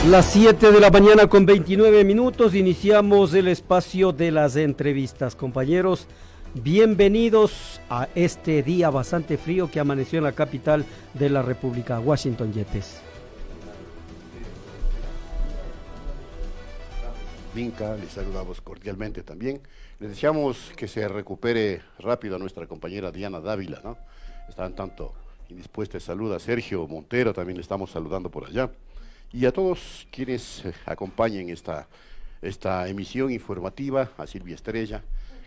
Las 7 de la mañana con 29 minutos, iniciamos el espacio de las entrevistas. Compañeros, bienvenidos a este día bastante frío que amaneció en la capital de la República, Washington, Yepes. Vinca, les saludamos cordialmente también. Les deseamos que se recupere rápido a nuestra compañera Diana Dávila, ¿no? Están tanto indispuesta. Saluda a Sergio Montero, también le estamos saludando por allá. Y a todos quienes acompañen esta emisión informativa, a Silvia Estrella,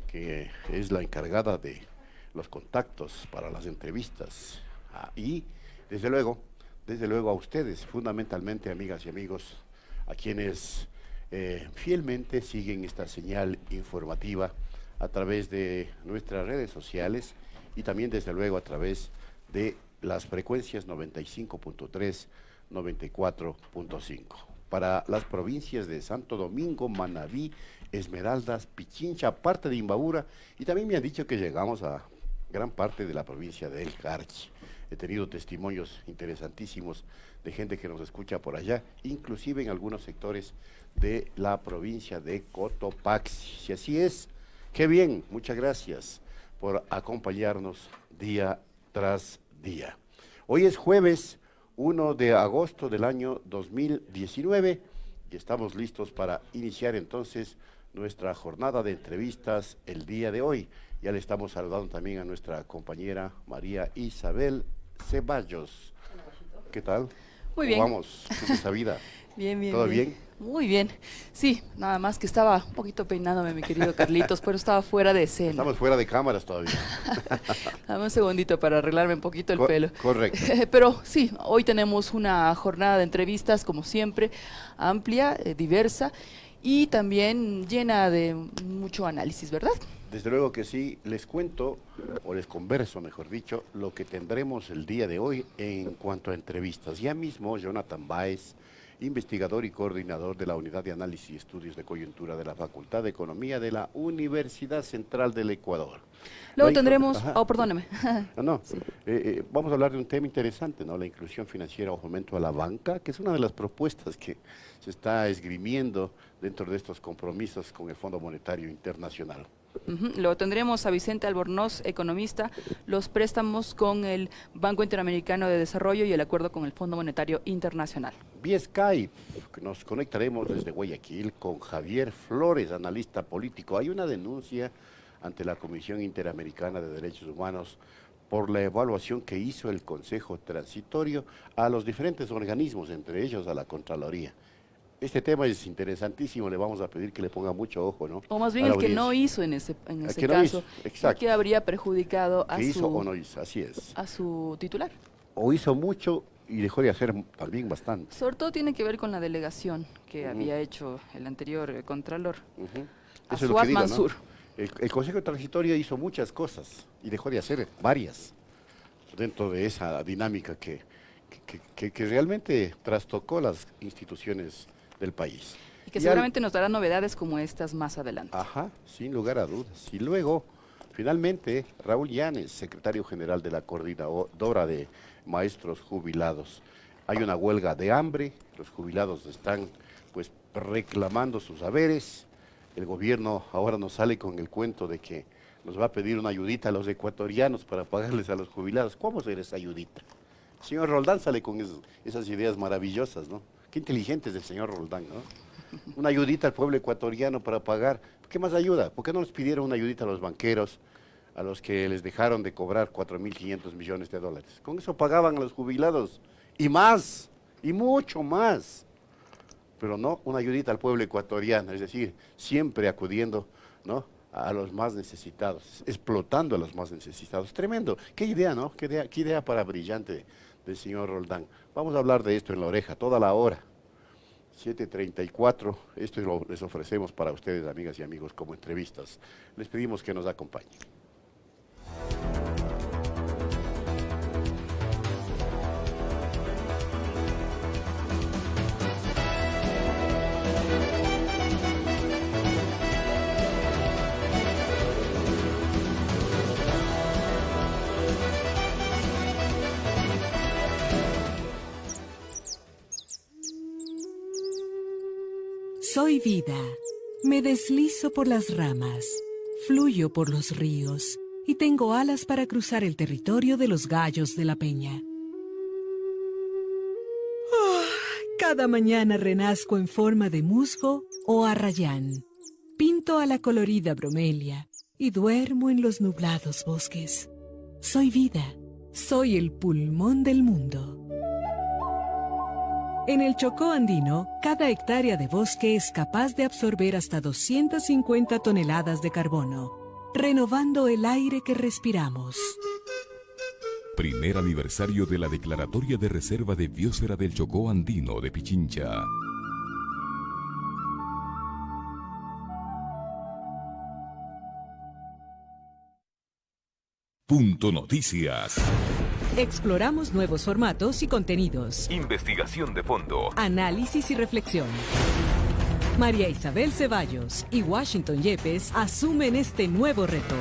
que es la encargada de los contactos para las entrevistas. Y desde luego a ustedes, fundamentalmente, amigas y amigos, a quienes fielmente siguen esta señal informativa a través de nuestras redes sociales y también desde luego a través de las frecuencias 95.3, 94.5. Para las provincias de Santo Domingo, Manabí, Esmeraldas, Pichincha, parte de Imbabura, y también me han dicho que llegamos a gran parte de la provincia de El Carchi. He tenido testimonios interesantísimos de gente que nos escucha por allá, inclusive en algunos sectores de la provincia de Cotopaxi. Si así es, qué bien, muchas gracias por acompañarnos día tras día. Hoy es jueves 1 de agosto del año 2019 y estamos listos para iniciar entonces nuestra jornada de entrevistas el día de hoy. Ya le estamos saludando también a nuestra compañera María Isabel Ceballos. ¿Qué tal? Muy bien. ¿Cómo vamos? ¿Cómo es esa vida? Bien. ¿Todo bien? Muy bien. Sí, nada más que estaba un poquito peinándome, mi querido Carlitos, pero estaba fuera de escena. Estamos fuera de cámaras todavía. Dame un segundito para arreglarme un poquito el pelo. Correcto. Pero sí, hoy tenemos una jornada de entrevistas, como siempre, amplia, diversa y también llena de mucho análisis, ¿verdad? Desde luego que sí. Les cuento, o les converso, mejor dicho, lo que tendremos el día de hoy en cuanto a entrevistas. Ya mismo, Jonathan Báez, investigador y coordinador de la Unidad de Análisis y Estudios de Coyuntura de la Facultad de Economía de la Universidad Central del Ecuador. Luego tendremos... Oh, perdóname. No, vamos a hablar de un tema interesante, ¿no? La inclusión financiera o fomento a la banca, que es una de las propuestas que se está esgrimiendo dentro de estos compromisos con el Fondo Monetario Internacional. Luego tendremos a Vicente Albornoz, economista, los préstamos con el Banco Interamericano de Desarrollo y el acuerdo con el Fondo Monetario Internacional. Vía Skype nos conectaremos desde Guayaquil con Javier Flores, analista político. Hay una denuncia ante la Comisión Interamericana de Derechos Humanos por la evaluación que hizo el Consejo Transitorio a los diferentes organismos, entre ellos a la Contraloría. Este tema es interesantísimo, le vamos a pedir que le ponga mucho ojo, ¿no? O más bien el que no hizo en ese caso, exacto. Que habría perjudicado a hizo o no hizo, así es. A su titular. O hizo mucho y dejó de hacer también bastante. Sobre todo tiene que ver con la delegación que había hecho el anterior Contralor, Asuad Mansur. ¿No? El Consejo Transitorio hizo muchas cosas y dejó de hacer varias dentro de esa dinámica que realmente trastocó las instituciones del país. Y que seguramente nos dará novedades como estas más adelante. Ajá, sin lugar a dudas. Y luego, finalmente, Raúl Llanes, secretario general de la Coordinadora de Maestros Jubilados. Hay una huelga de hambre, los jubilados están pues reclamando sus haberes. El gobierno ahora nos sale con el cuento de que nos va a pedir una ayudita a los ecuatorianos para pagarles a los jubilados. ¿Cómo será esa ayudita? El señor Roldán sale con esas ideas maravillosas, ¿no? Qué inteligente es el señor Roldán, ¿no? Una ayudita al pueblo ecuatoriano para pagar. ¿Qué más ayuda? ¿Por qué no les pidieron una ayudita a los banqueros, a los que les dejaron de cobrar 4.500 millones de dólares? Con eso pagaban a los jubilados, y más, y mucho más. Pero no, una ayudita al pueblo ecuatoriano, es decir, siempre acudiendo, ¿no?, a los más necesitados, explotando a los más necesitados. Tremendo. Qué idea, ¿no? Qué idea para brillante del señor Roldán. Vamos a hablar de esto en la oreja, toda la hora. 7:34, esto les ofrecemos para ustedes, amigas y amigos, como entrevistas. Les pedimos que nos acompañen. Soy vida. Me deslizo por las ramas, fluyo por los ríos y tengo alas para cruzar el territorio de los gallos de la peña. Cada mañana renazco en forma de musgo o arrayán. Pinto a la colorida bromelia y duermo en los nublados bosques. Soy vida. Soy el pulmón del mundo. En el Chocó andino, cada hectárea de bosque es capaz de absorber hasta 250 toneladas de carbono, renovando el aire que respiramos. Primer aniversario de la Declaratoria de Reserva de Biosfera del Chocó Andino de Pichincha. Punto Noticias. Exploramos nuevos formatos y contenidos. Investigación de fondo. Análisis y reflexión. María Isabel Ceballos y Washington Yepes asumen este nuevo reto.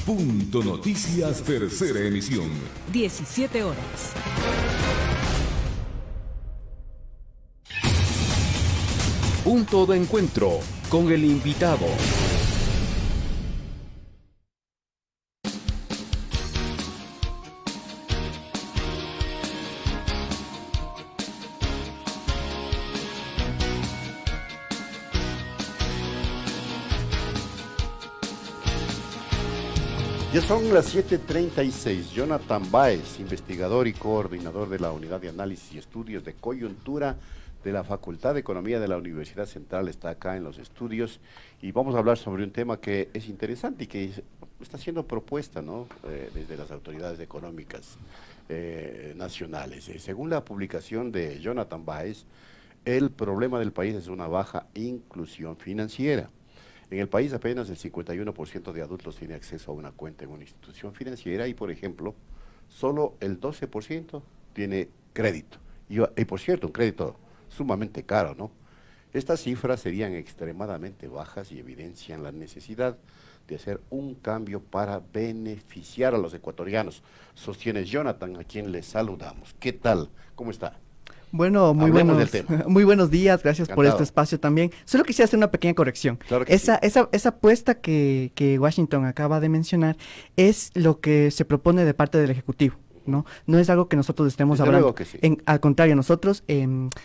Punto Noticias, tercera emisión. 17 horas. Punto de encuentro con el invitado. Ya son las 7:36. Jonathan Báez, investigador y coordinador de la Unidad de Análisis y Estudios de Coyuntura de la Facultad de Economía de la Universidad Central, está acá en los estudios y vamos a hablar sobre un tema que es interesante y que está siendo propuesta, ¿no? Desde las autoridades económicas nacionales. Según la publicación de Jonathan Báez, el problema del país es una baja inclusión financiera. En el país apenas el 51% de adultos tiene acceso a una cuenta en una institución financiera y, por ejemplo, solo el 12% tiene crédito. Y por cierto, un crédito sumamente caro, ¿no? Estas cifras serían extremadamente bajas y evidencian la necesidad de hacer un cambio para beneficiar a los ecuatorianos. Sostiene Jonathan, a quien le saludamos. ¿Qué tal? ¿Cómo está? Bueno, muy buenos días, gracias por este espacio también. Solo quisiera hacer una pequeña corrección. Claro que esa apuesta que Washington acaba de mencionar es lo que se propone de parte del Ejecutivo. No es algo que nosotros estemos Desde hablando. luego que sí. Al contrario, nosotros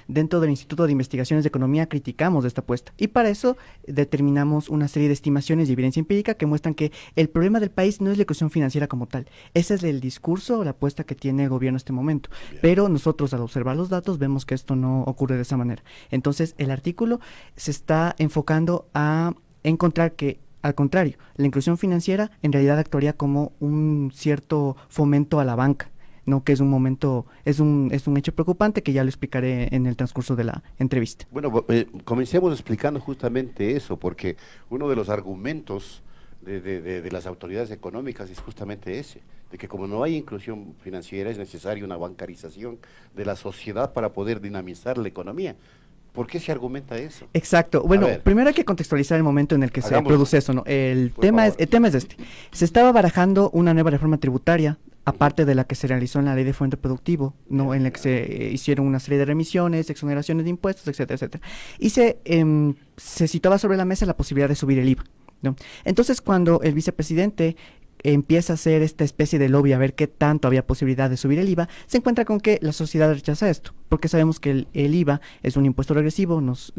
dentro del Instituto de Investigaciones de Economía criticamos esta apuesta y para eso determinamos una serie de estimaciones y evidencia empírica que muestran que el problema del país no es la inclusión financiera como tal. Ese es el discurso o la apuesta que tiene el gobierno en este momento. Bien. Pero nosotros al observar los datos vemos que esto no ocurre de esa manera. Entonces el artículo se está enfocando a encontrar que al contrario, la inclusión financiera en realidad actuaría como un cierto fomento a la banca, ¿no? Que es un momento, es un hecho preocupante que ya lo explicaré en el transcurso de la entrevista. Bueno, comencemos explicando justamente eso, porque uno de los argumentos de las autoridades económicas es justamente ese, de que como no hay inclusión financiera es necesaria una bancarización de la sociedad para poder dinamizar la economía. ¿Por qué se argumenta eso? Exacto. Bueno, primero hay que contextualizar el momento en el que se produce eso, ¿no? El tema es este. Se estaba barajando una nueva reforma tributaria, aparte de la que se realizó en la Ley de Fomento Productivo, ¿no? En la que se hicieron una serie de remisiones, exoneraciones de impuestos, etcétera, etcétera. Y se situaba sobre la mesa la posibilidad de subir el IVA, ¿no? Entonces, cuando el vicepresidente empieza a hacer esta especie de lobby a ver qué tanto había posibilidad de subir el IVA, se encuentra con que la sociedad rechaza esto, porque sabemos que el IVA es un impuesto regresivo, nos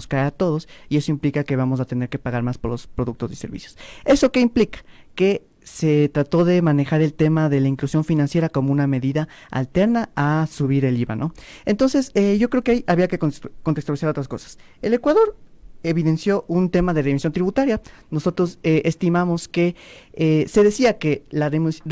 cae a todos, y eso implica que vamos a tener que pagar más por los productos y servicios. ¿Eso qué implica? Que se trató de manejar el tema de la inclusión financiera como una medida alterna a subir el IVA, ¿no? Entonces, yo creo que ahí había que contextualizar otras cosas. El Ecuador evidenció un tema de remisión tributaria. Nosotros estimamos que se decía que la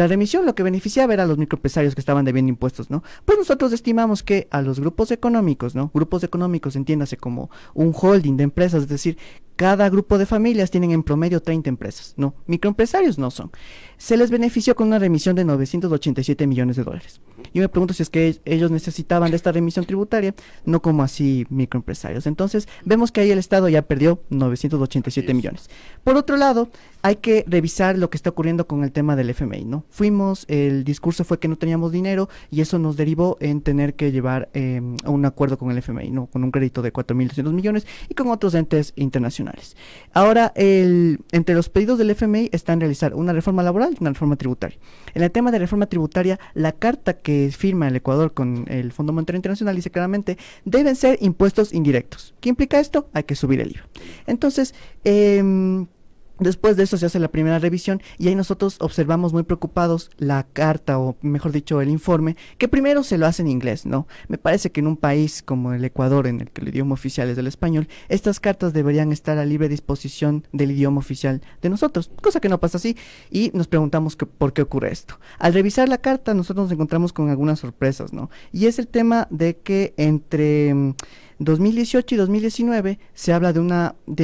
remisión lo que beneficiaba era a los microempresarios que estaban debiendo impuestos, ¿no? Pues nosotros estimamos que a los grupos económicos, ¿no? Grupos económicos, entiéndase como un holding de empresas, es decir, cada grupo de familias tienen en promedio 30 empresas, ¿no? Microempresarios no son. Se les benefició con una remisión de $987 millones. Yo me pregunto si es que ellos necesitaban de esta remisión tributaria, no como así microempresarios. Entonces, vemos que ahí el Estado ya perdió 987 millones. Por otro lado, hay que revisar lo que está ocurriendo con el tema del FMI, ¿no? El discurso fue que no teníamos dinero y eso nos derivó en tener que llevar a un acuerdo con el FMI, ¿no? Con un crédito de 4.200 millones y con otros entes internacionales. Ahora, entre los pedidos del FMI están realizar una reforma laboral y una reforma tributaria. En el tema de reforma tributaria, la carta que firma el Ecuador con el Fondo Monetario Internacional dice claramente, deben ser impuestos indirectos. ¿Qué implica esto? Hay que subir el IVA. Entonces, después de eso se hace la primera revisión y ahí nosotros observamos muy preocupados la carta, o mejor dicho, el informe, que primero se lo hace en inglés, ¿no? Me parece que en un país como el Ecuador, en el que el idioma oficial es el español, estas cartas deberían estar a libre disposición del idioma oficial de nosotros, cosa que no pasa así, y nos preguntamos por qué ocurre esto. Al revisar la carta, nosotros nos encontramos con algunas sorpresas, ¿no? Y es el tema de que entre 2018 y 2019 se habla de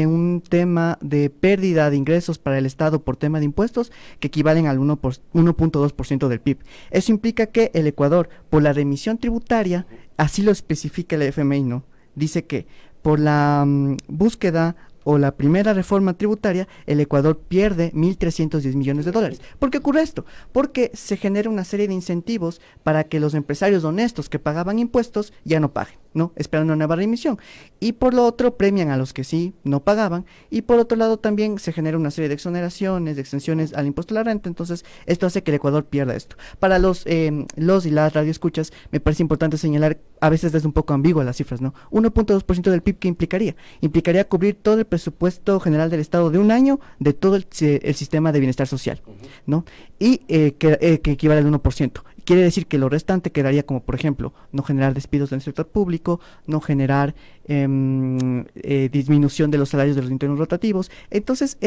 un tema de pérdida de ingresos para el Estado por tema de impuestos que equivalen al 1.2% del PIB. Eso implica que el Ecuador, por la remisión tributaria, así lo especifica el FMI, ¿no? Dice que por la búsqueda o la primera reforma tributaria, el Ecuador pierde 1.310 millones de dólares. ¿Por qué ocurre esto? Porque se genera una serie de incentivos para que los empresarios honestos que pagaban impuestos ya no paguen, ¿no? Esperando una nueva remisión. Y por lo otro, premian a los que sí no pagaban. Y por otro lado, también se genera una serie de exoneraciones, de exenciones al impuesto a la renta. Entonces, esto hace que el Ecuador pierda esto. Para los y las radioescuchas, me parece importante señalar, a veces es un poco ambigua las cifras, ¿no? 1.2% del PIB, ¿qué implicaría? Implicaría cubrir todo el presupuesto general del Estado de un año de todo el sistema de bienestar social, ¿no? Y que equivale al 1%. Quiere decir que lo restante quedaría como, por ejemplo, no generar despidos en el sector público, no generar disminución de los salarios de los internos rotativos. Entonces,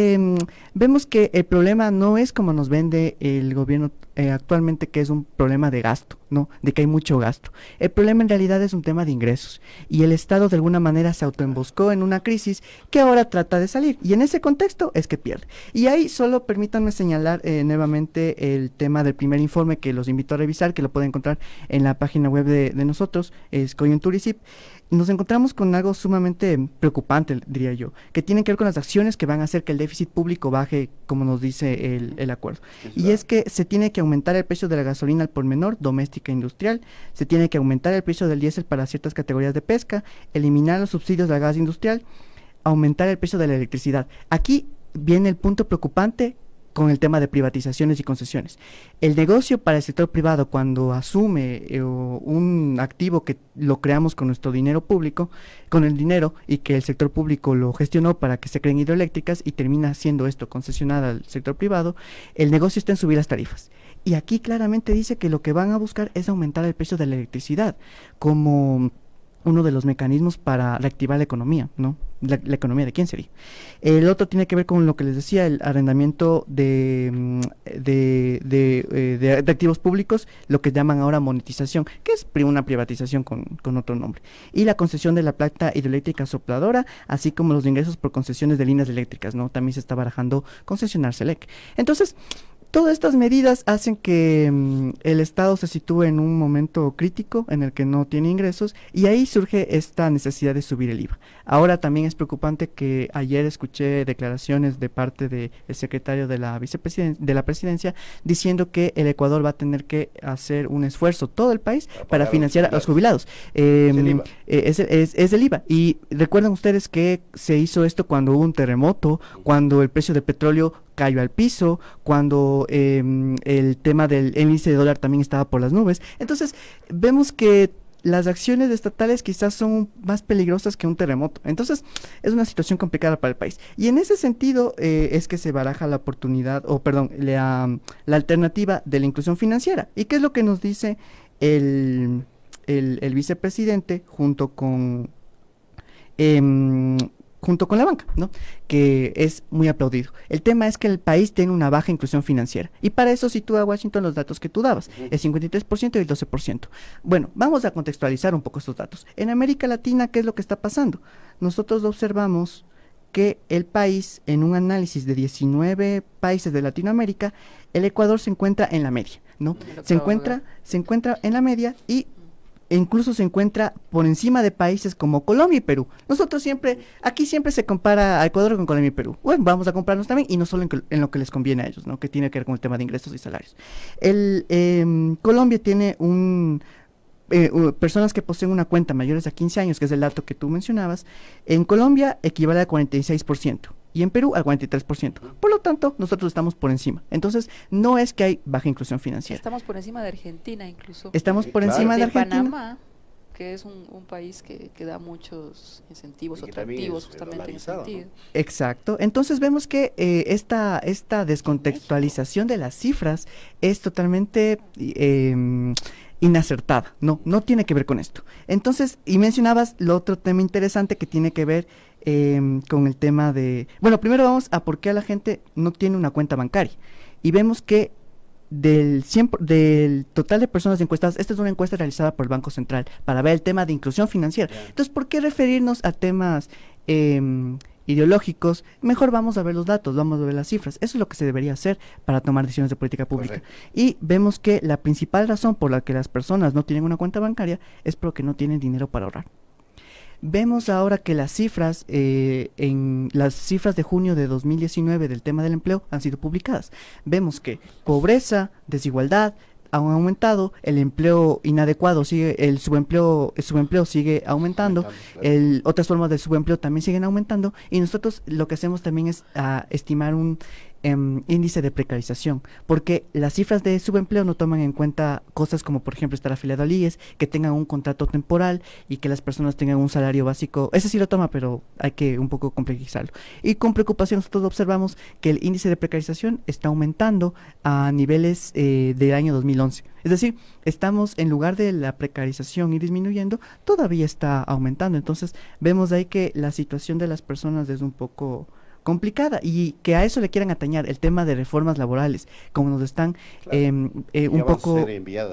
vemos que el problema no es como nos vende el gobierno actualmente, que es un problema de gasto, ¿no? De que hay mucho gasto. El problema en realidad es un tema de ingresos. Y el Estado de alguna manera se autoemboscó en una crisis que ahora trata de salir. Y en ese contexto es que pierde. Y ahí solo permítanme señalar nuevamente el tema del primer informe que los invito a revisar, que lo pueden encontrar en la página web de nosotros, es Coyunturicip. Nos encontramos con algo sumamente preocupante, diría yo, que tiene que ver con las acciones que van a hacer que el déficit público baje, como nos dice el acuerdo. Y es que se tiene que aumentar el precio de la gasolina al por menor, doméstica e industrial, se tiene que aumentar el precio del diésel para ciertas categorías de pesca, eliminar los subsidios al gas industrial, aumentar el precio de la electricidad. Aquí viene el punto preocupante con el tema de privatizaciones y concesiones. El negocio para el sector privado, cuando asume un activo que lo creamos con nuestro dinero público, con el dinero, y que el sector público lo gestionó para que se creen hidroeléctricas y termina siendo esto concesionada al sector privado, el negocio está en subir las tarifas. Y aquí claramente dice que lo que van a buscar es aumentar el precio de la electricidad, como uno de los mecanismos para reactivar la economía, ¿no? La economía de quién sería. El otro tiene que ver con lo que les decía, el arrendamiento de activos públicos, lo que llaman ahora monetización, que es una privatización con otro nombre. Y la concesión de la planta hidroeléctrica sopladora, así como los ingresos por concesiones de líneas eléctricas, ¿no? También se está barajando concesionar Selec. Entonces, todas estas medidas hacen que el Estado se sitúe en un momento crítico en el que no tiene ingresos, y ahí surge esta necesidad de subir el IVA. Ahora también es preocupante que ayer escuché declaraciones de parte del secretario de la presidencia diciendo que el Ecuador va a tener que hacer un esfuerzo, todo el país, para financiar a los jubilados. Es el IVA. Y recuerdan ustedes que se hizo esto cuando hubo un terremoto, cuando el precio del petróleo cayó al piso, cuando el tema del índice de dólar también estaba por las nubes. Entonces, vemos que las acciones estatales quizás son más peligrosas que un terremoto. Entonces, es una situación complicada para el país. Y en ese sentido es que se baraja la oportunidad, la alternativa de la inclusión financiera. ¿Y qué es lo que nos dice el vicepresidente junto con la banca, ¿no? Que es muy aplaudido. El tema es que el país tiene una baja inclusión financiera, y para eso sitúa Washington los datos que tú dabas, el 53% y el 12%. Bueno, vamos a contextualizar un poco estos datos. En América Latina, ¿qué es lo que está pasando? Nosotros observamos que el país, en un análisis de 19 países de Latinoamérica, el Ecuador se encuentra en la media. ¿no? Se encuentra en la media e incluso se encuentra por encima de países como Colombia y Perú. Nosotros aquí siempre se compara a Ecuador con Colombia y Perú. Bueno, vamos a compararnos también, y no solo en lo que les conviene a ellos, ¿no? Que tiene que ver con el tema de ingresos y salarios. Colombia tiene personas que poseen una cuenta mayores a 15 años, que es el dato que tú mencionabas. En Colombia equivale al 46%. Y en Perú al 43%. Por lo tanto, nosotros estamos por encima. Entonces, no es que hay baja inclusión financiera. Estamos por encima de Argentina incluso. Estamos por encima de Argentina. Panamá, que es un país que da muchos incentivos o atractivos justamente en ese sentido. Exacto. Entonces vemos que esta descontextualización de las cifras es totalmente inacertada. No tiene que ver con esto. Entonces, y mencionabas lo otro tema interesante que tiene que ver con el tema de... Bueno, primero vamos a por qué la gente no tiene una cuenta bancaria. Y vemos que del total de personas encuestadas, esta es una encuesta realizada por el Banco Central para ver el tema de inclusión financiera. Entonces, ¿por qué referirnos a temas ideológicos? Mejor vamos a ver los datos, vamos a ver las cifras. Eso es lo que se debería hacer para tomar decisiones de política pública. Correcto. Y vemos que la principal razón por la que las personas no tienen una cuenta bancaria es porque no tienen dinero para ahorrar. Vemos ahora que las cifras, en las cifras de junio de 2019 del tema del empleo han sido publicadas. Vemos que pobreza, desigualdad han aumentado, el empleo inadecuado sigue, el subempleo sigue aumentando, otras formas de subempleo también siguen aumentando, y nosotros lo que hacemos también es estimar un índice de precarización, porque las cifras de subempleo no toman en cuenta cosas como, por ejemplo, estar afiliado al IES, que tengan un contrato temporal y que las personas tengan un salario básico. Ese sí lo toma, pero hay que un poco complejizarlo. Y con preocupación nosotros observamos que el índice de precarización está aumentando a niveles del año 2011. Es decir, estamos, en lugar de la precarización ir disminuyendo, todavía está aumentando. Entonces vemos ahí que la situación de las personas es un poco complicada, y que a eso le quieran atañar el tema de reformas laborales, como nos están un poco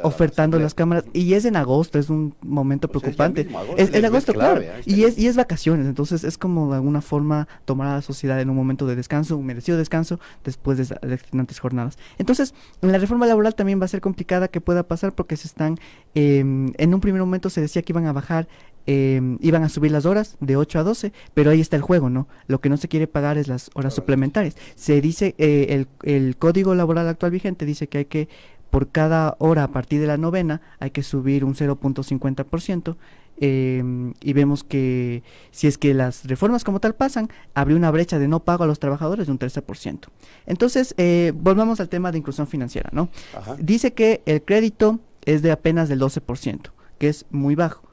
ofertando las cámaras, y es en agosto, es un momento preocupante, es en agosto, claro, y es vacaciones, entonces es como de alguna forma tomar a la sociedad en un momento de descanso, un merecido descanso después de extenuantes jornadas. Entonces, la reforma laboral también va a ser complicada que pueda pasar, porque se están, en un primer momento se decía que iban a bajar, iban a subir las horas de 8 a 12, pero ahí está el juego, ¿no? Lo que no se quiere pagar es las horas suplementarias. Se dice, el código laboral actual vigente dice que hay que, por cada hora a partir de la novena, hay que subir un 0.50%, y vemos que si es que las reformas como tal pasan, habría una brecha de no pago a los trabajadores de un 13%. Entonces, volvamos al tema de inclusión financiera, ¿no? Ajá. Dice que el crédito es de apenas del 12%, que es muy bajo.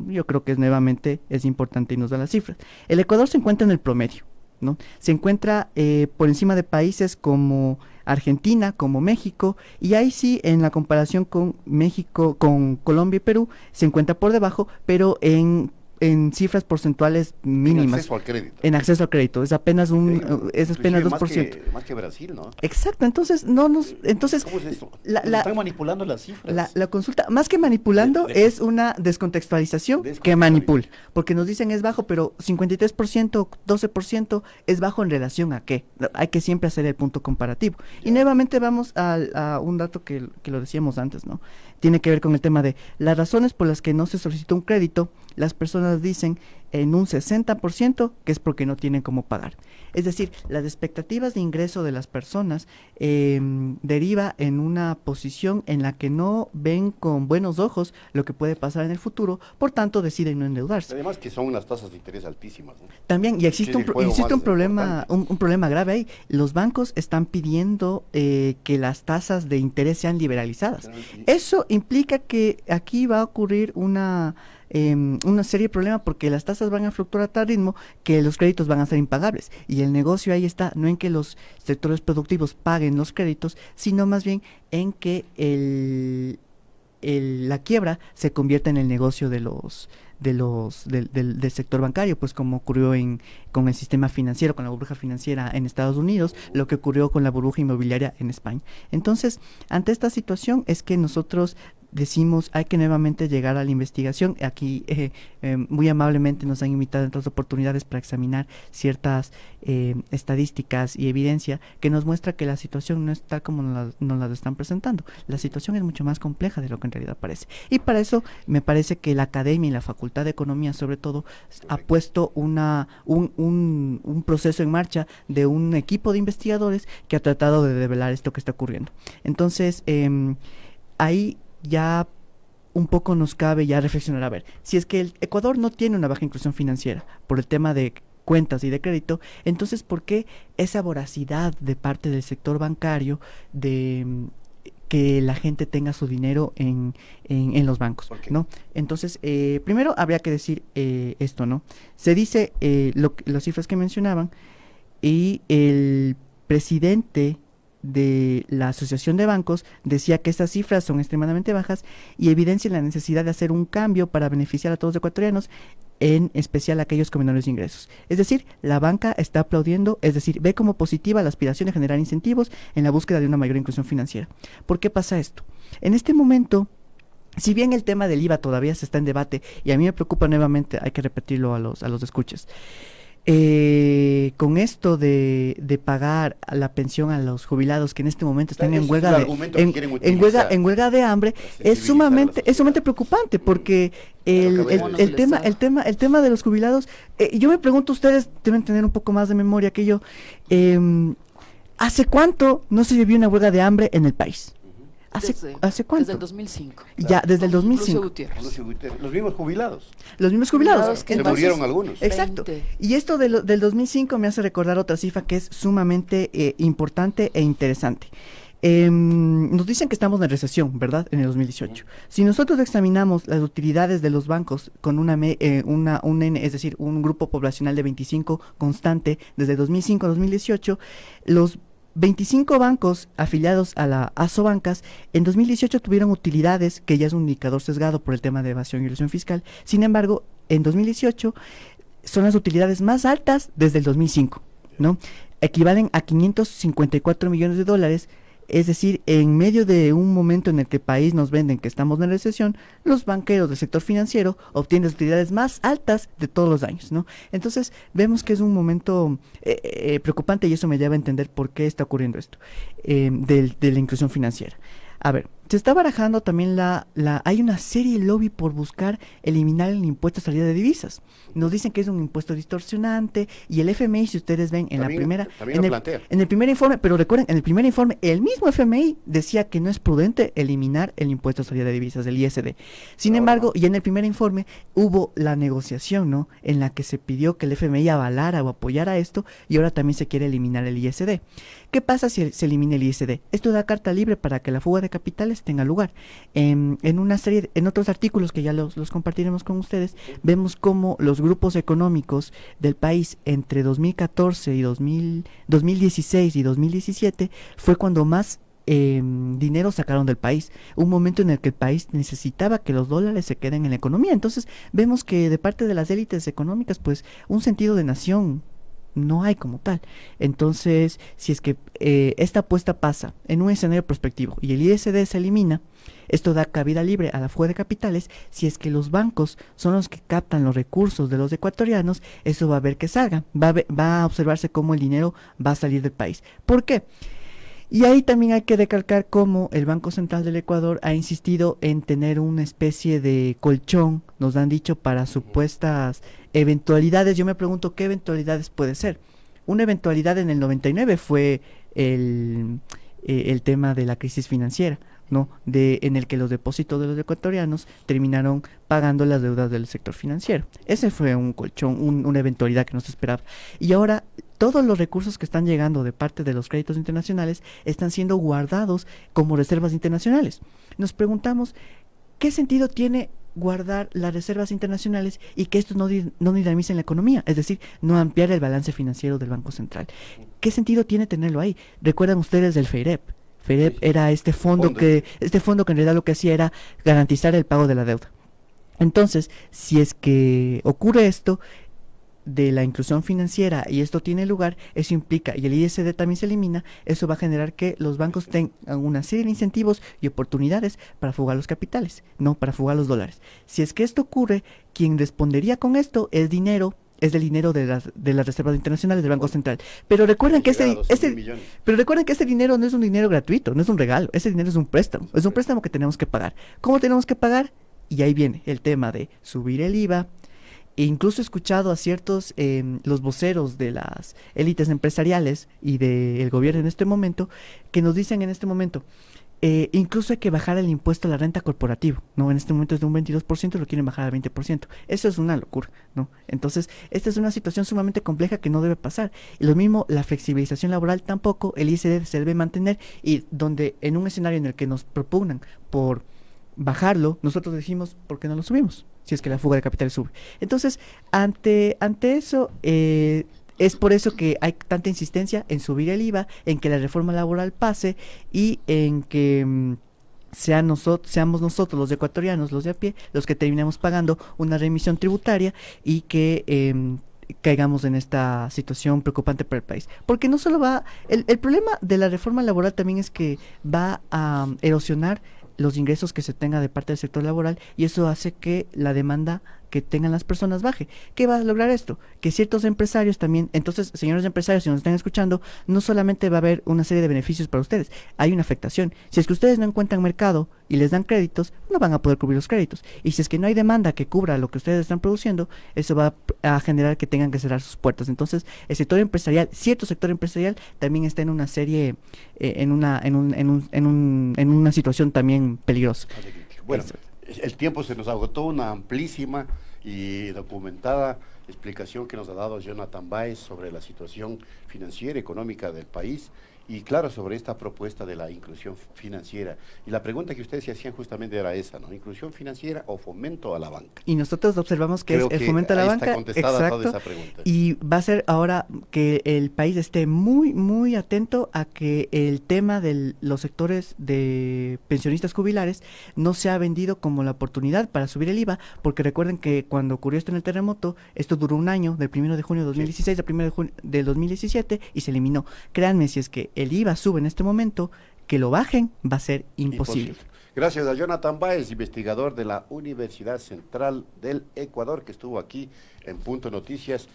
Yo creo que nuevamente es importante y nos da las cifras. El Ecuador se encuentra en el promedio, ¿no? Se encuentra por encima de países como Argentina, como México, y ahí sí, en la comparación con México, con Colombia y Perú, se encuentra por debajo, pero en cifras porcentuales mínimas. En acceso al crédito. Es apenas es apenas 2%. Más que Brasil, ¿no? Exacto. Entonces, ¿cómo es esto? Están manipulando las cifras. La consulta, más que manipulando, es una descontextualización que manipula. Porque nos dicen es bajo, pero 53%, 12% es bajo en relación a qué. Hay que siempre hacer el punto comparativo. Ya. Y nuevamente vamos a un dato que lo decíamos antes, ¿no? Tiene que ver con el tema de las razones por las que no se solicitó un crédito. Las personas dicen en un 60% que es porque no tienen cómo pagar. Es decir, las expectativas de ingreso de las personas deriva en una posición en la que no ven con buenos ojos lo que puede pasar en el futuro, por tanto deciden no endeudarse. Además que son unas tasas de interés altísimas, ¿no? También, y existe un problema grave ahí. Los bancos están pidiendo que las tasas de interés sean liberalizadas. Eso implica que aquí va a ocurrir una serie de problemas, porque las tasas van a fluctuar a tal ritmo que los créditos van a ser impagables, y el negocio ahí está, no en que los sectores productivos paguen los créditos, sino más bien en que la quiebra se convierta en el negocio del sector bancario, pues como ocurrió con el sistema financiero, con la burbuja financiera en Estados Unidos, lo que ocurrió con la burbuja inmobiliaria en España. Entonces, ante esta situación es que nosotros decimos hay que nuevamente llegar a la investigación. Aquí muy amablemente nos han invitado en otras oportunidades para examinar ciertas estadísticas y evidencia que nos muestra que la situación no es tal como nos la están presentando. La situación es mucho más compleja de lo que en realidad parece. Y para eso me parece que la academia y la Facultad de Economía sobre todo ha puesto un proceso en marcha de un equipo de investigadores que ha tratado de develar esto que está ocurriendo. Entonces, ahí ya un poco nos cabe ya reflexionar, a ver, si es que el Ecuador no tiene una baja inclusión financiera por el tema de cuentas y de crédito, entonces ¿por qué esa voracidad de parte del sector bancario de que la gente tenga su dinero en los bancos, ¿no? Entonces, primero habría que decir esto, ¿no? Se dice las cifras que mencionaban y el presidente de la Asociación de Bancos decía que estas cifras son extremadamente bajas y evidencian la necesidad de hacer un cambio para beneficiar a todos los ecuatorianos, en especial a aquellos con menores ingresos. Es decir, la banca está aplaudiendo, es decir, ve como positiva la aspiración de generar incentivos en la búsqueda de una mayor inclusión financiera. ¿Por qué pasa esto? En este momento, si bien el tema del IVA todavía se está en debate, y a mí me preocupa nuevamente, hay que repetirlo a los escuchas, con esto de pagar la pensión a los jubilados que en este momento están en huelga de hambre es sumamente preocupante porque el tema de los jubilados, yo me pregunto, ustedes deben tener un poco más de memoria que yo, ¿hace cuánto no se vivió una huelga de hambre en el país? ¿Hace cuánto? Desde el 2005. Ya, desde el 2005. Los mismos jubilados. Los mismos jubilados. Se murieron algunos. Exacto. Y esto del 2005 me hace recordar otra cifra que es sumamente importante e interesante. Nos dicen que estamos en recesión, ¿verdad? En el 2018. Si nosotros examinamos las utilidades de los bancos con es decir, un grupo poblacional de 25 constante desde 2005 a 2018, los 25 bancos afiliados a la Asobancas en 2018 tuvieron utilidades, que ya es un indicador sesgado por el tema de evasión y elusión fiscal. Sin embargo, en 2018 son las utilidades más altas desde el 2005, ¿no? Equivalen a 554 millones de dólares. Es decir, en medio de un momento en el que el país nos venden que estamos en recesión, los banqueros del sector financiero obtienen las utilidades más altas de todos los años, ¿no? Entonces, vemos que es un momento preocupante y eso me lleva a entender por qué está ocurriendo esto, de la inclusión financiera. A ver, se está barajando también hay una serie de lobby por buscar eliminar el impuesto a salida de divisas. Nos dicen que es un impuesto distorsionante y el FMI, si ustedes ven en el primer informe, pero recuerden, en el primer informe, el mismo FMI decía que no es prudente eliminar el impuesto a salida de divisas, el ISD. Sin embargo, y en el primer informe hubo la negociación, ¿no? En la que se pidió que el FMI avalara o apoyara esto y ahora también se quiere eliminar el ISD. ¿Qué pasa si se elimina el ISD? Esto da carta libre para que la fuga de capitales tenga lugar. En otros artículos que ya los compartiremos con ustedes, vemos cómo los grupos económicos del país entre 2014 y 2016 y 2017 fue cuando más dinero sacaron del país, un momento en el que el país necesitaba que los dólares se queden en la economía. Entonces vemos que de parte de las élites económicas, pues un sentido de nación no hay como tal. Entonces, si es que esta apuesta pasa en un escenario prospectivo y el ISD se elimina, esto da cabida libre a la fuga de capitales. Si es que los bancos son los que captan los recursos de los ecuatorianos, eso va a ver que salga, va a observarse cómo el dinero va a salir del país. ¿Por qué? Y ahí también hay que recalcar cómo el Banco Central del Ecuador ha insistido en tener una especie de colchón, nos han dicho, para supuestas eventualidades. Yo me pregunto qué eventualidades puede ser. Una eventualidad en el 99 fue el tema de la crisis financiera, ¿no? En el que los depósitos de los ecuatorianos terminaron pagando las deudas del sector financiero. Ese fue un colchón, una eventualidad que no se esperaba. Y ahora todos los recursos que están llegando de parte de los créditos internacionales están siendo guardados como reservas internacionales. Nos preguntamos, ¿qué sentido tiene guardar las reservas internacionales y que estos no dinamicen la economía? Es decir, no ampliar el balance financiero del Banco Central. ¿Qué sentido tiene tenerlo ahí? ¿Recuerdan ustedes del FEIREP? FEIREP era este fondo que en realidad lo que hacía era garantizar el pago de la deuda. Entonces, si es que ocurre esto, de la inclusión financiera y esto tiene lugar, eso implica, y el ISD también se elimina, eso va a generar que los bancos tengan una serie de incentivos y oportunidades para fugar los capitales, no para fugar los dólares. Si es que esto ocurre, quien respondería con esto es dinero, es del dinero de las reservas internacionales del Banco Central. Pero recuerden que ese dinero no es un dinero gratuito, no es un regalo, ese dinero es un préstamo que tenemos que pagar. ¿Cómo tenemos que pagar? Y ahí viene el tema de subir el IVA. E incluso he escuchado a ciertos, los voceros de las élites empresariales y del gobierno en este momento, que nos dicen en este momento, incluso hay que bajar el impuesto a la renta corporativa, ¿no? En este momento es de un 22%, lo quieren bajar al 20%. Eso es una locura, ¿no? Entonces, esta es una situación sumamente compleja que no debe pasar. Y lo mismo, la flexibilización laboral tampoco, el ISD se debe mantener, y donde en un escenario en el que nos propugnan por bajarlo, nosotros decimos, ¿por qué no lo subimos? Si es que la fuga de capital sube. Entonces, ante eso, es por eso que hay tanta insistencia en subir el IVA, en que la reforma laboral pase y en que seamos nosotros los ecuatorianos, los de a pie, los que terminemos pagando una remisión tributaria y que caigamos en esta situación preocupante para el país. Porque no solo el problema de la reforma laboral también es que va a erosionar los ingresos que se tenga de parte del sector laboral, y eso hace que la demanda que tengan las personas baje. ¿Qué va a lograr esto? Que ciertos empresarios también, entonces, señores empresarios, si nos están escuchando, no solamente va a haber una serie de beneficios para ustedes, hay una afectación. Si es que ustedes no encuentran mercado y les dan créditos, no van a poder cubrir los créditos. Y si es que no hay demanda que cubra lo que ustedes están produciendo, eso va a generar que tengan que cerrar sus puertas. Entonces, el sector empresarial, cierto sector empresarial, también está en una serie, en una situación también peligrosa. Bueno, el tiempo se nos agotó, una amplísima y documentada explicación que nos ha dado Jonathan Báez sobre la situación financiera y económica del país, y claro, sobre esta propuesta de la inclusión financiera. Y la pregunta que ustedes se hacían justamente era esa, ¿no? ¿Inclusión financiera o fomento a la banca? Y nosotros observamos que es el fomento a la banca. Está contestada toda esa pregunta. Y va a ser ahora que el país esté muy, muy atento a que el tema de los sectores de pensionistas jubilares no sea vendido como la oportunidad para subir el IVA, porque recuerden que cuando ocurrió esto en el terremoto, esto duró un año, del 1 de junio de 2016 al 1 de junio del 2017, y se eliminó. Créanme, si es que el IVA sube en este momento, que lo bajen va a ser imposible. Gracias a Jonathan Báez, investigador de la Universidad Central del Ecuador, que estuvo aquí en Punto Noticias.